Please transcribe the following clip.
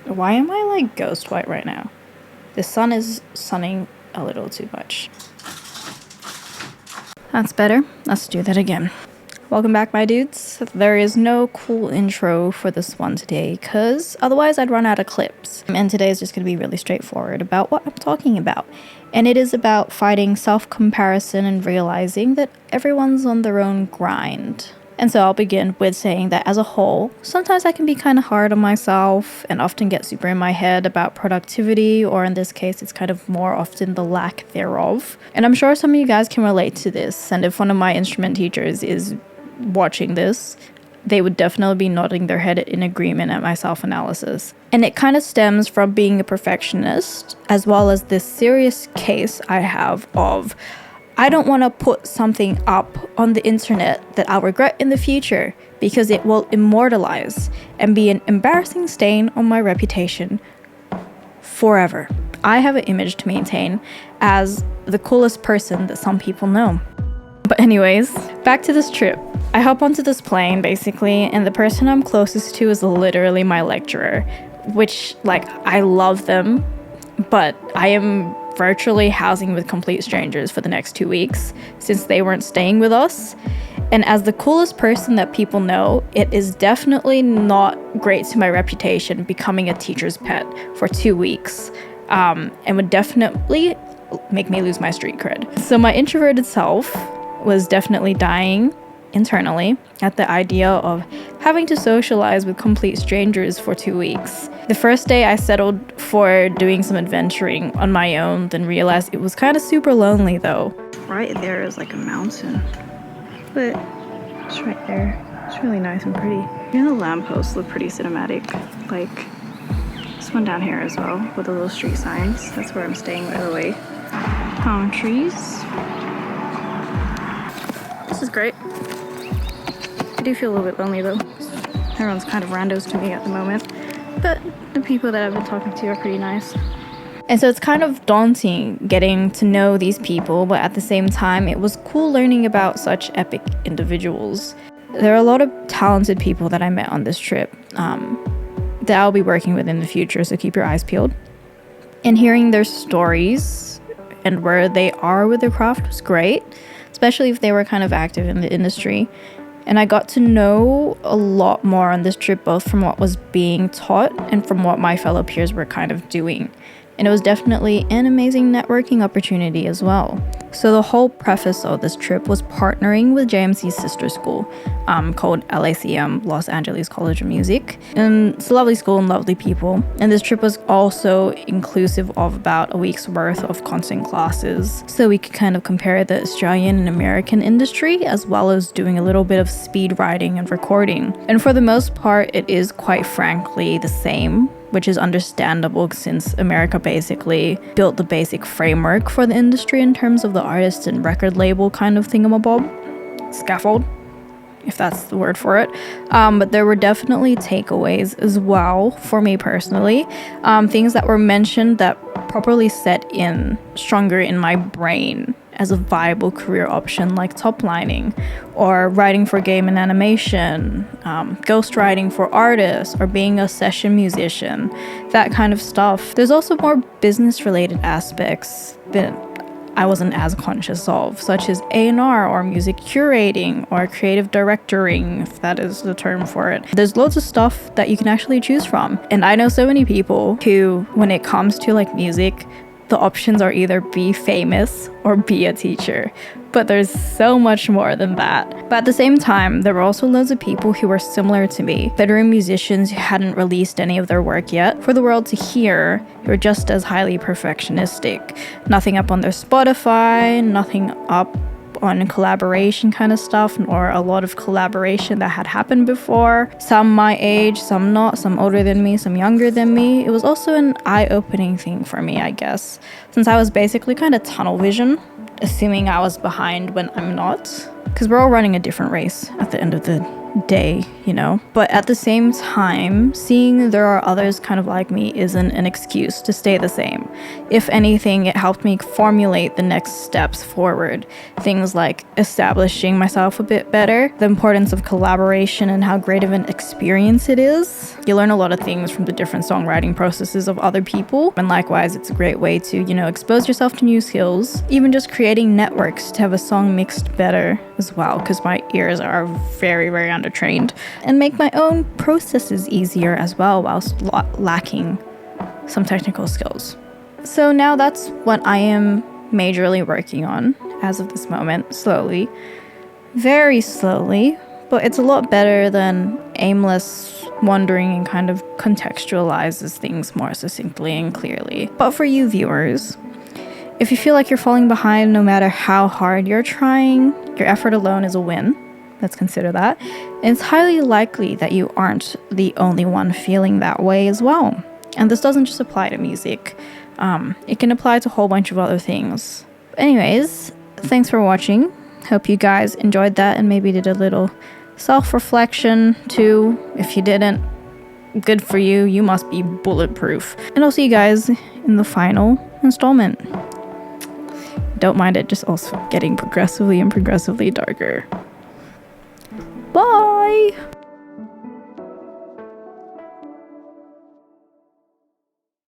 Why am I like ghost white right now? The sun is sunning a little too much. That's better. Let's do that again. Welcome back, my dudes. There is no cool intro for this one today because otherwise I'd run out of clips. And today is just going to be really straightforward about what I'm talking about. And it is about fighting self-comparison and realizing that everyone's on their own grind. And so I'll begin with saying that as a whole, sometimes I can be kind of hard on myself and often get super in my head about productivity, or in this case, it's kind of more often the lack thereof. And I'm sure some of you guys can relate to this. And if one of my instrument teachers is watching this, they would definitely be nodding their head in agreement at my self-analysis. And it kind of stems from being a perfectionist, as well as this serious case I have of I don't want to put something up on the internet that I'll regret in the future because it will immortalize and be an embarrassing stain on my reputation forever. I have an image to maintain as the coolest person that some people know. But anyways, back to this trip. I hop onto this plane basically, and the person I'm closest to is literally my lecturer, which I love them, but I am virtually housing with complete strangers for the next 2 weeks since they weren't staying with us. And as the coolest person that people know, it is definitely not great to my reputation becoming a teacher's pet for 2 weeks, and would definitely make me lose my street cred. So my introverted self was definitely dying internally at the idea of having to socialize with complete strangers for 2 weeks. The first day I settled for doing some adventuring on my own, then realized it was kind of super lonely though. Right there is like a mountain, but it's right there. It's really nice and pretty. Even the lampposts look pretty cinematic. Like this one down here as well with the little street signs. That's where I'm staying, by the way. Palm trees. This is great. I do feel a little bit lonely though. Everyone's kind of randos to me at the moment, but the people that I've been talking to are pretty nice. And so it's kind of daunting getting to know these people, but at the same time, it was cool learning about such epic individuals. There are a lot of talented people that I met on this trip that I'll be working with in the future, so keep your eyes peeled. And hearing their stories and where they are with their craft was great, especially if they were kind of active in the industry. And I got to know a lot more on this trip, both from what was being taught and from what my fellow peers were kind of doing. And it was definitely an amazing networking opportunity as well. So the whole preface of this trip was partnering with JMC's sister school called LACM, Los Angeles College of Music. And it's a lovely school and lovely people. And this trip was also inclusive of about a week's worth of content classes. So we could kind of compare the Australian and American industry, as well as doing a little bit of speed writing and recording. And for the most part, it is quite frankly the same, which is understandable since America basically built the basic framework for the industry in terms of the artist and record label kind of thingamabob, scaffold, if that's the word for it. But there were definitely takeaways as well for me personally, things that were mentioned that properly set in stronger in my brain as a viable career option, like toplining or writing for game and animation, ghostwriting for artists, or being a session musician, that kind of stuff. There's also more business related aspects that I wasn't as conscious of, such as A&R or music curating or creative directoring, if that is the term for it. There's loads of stuff that you can actually choose from. And I know so many people who, when it comes to music, the options are either be famous or be a teacher. But there's so much more than that. But at the same time, there were also loads of people who were similar to me, veteran musicians who hadn't released any of their work yet for the world to hear, who were just as highly perfectionistic. Nothing up on their Spotify, nothing up on collaboration kind of stuff, or a lot of collaboration that had happened before. Some my age, some not, some older than me, some younger than me. It was also an eye-opening thing for me, I guess, since I was basically kind of tunnel vision, assuming I was behind when I'm not, because we're all running a different race at the end of the day, you know? But at the same time, seeing there are others kind of like me isn't an excuse to stay the same. If anything, it helped me formulate the next steps forward. Things like establishing myself a bit better, the importance of collaboration and how great of an experience it is. You learn a lot of things from the different songwriting processes of other people, and likewise, it's a great way to, you know, expose yourself to new skills. Even just creating networks to have a song mixed better as well, because my ears are very, very undertrained, and make my own processes easier as well whilst lacking some technical skills. So now that's what I am majorly working on as of this moment, slowly, very slowly, but it's a lot better than aimless wandering and kind of contextualizes things more succinctly and clearly. But for you viewers, if you feel like you're falling behind no matter how hard you're trying, your effort alone is a win. Let's consider that. And it's highly likely that you aren't the only one feeling that way as well. And this doesn't just apply to music. It can apply to a whole bunch of other things. Anyways, thanks for watching. Hope you guys enjoyed that and maybe did a little self-reflection too. If you didn't, good for you. You must be bulletproof. And I'll see you guys in the final installment. Don't mind it just also getting progressively darker. Bye!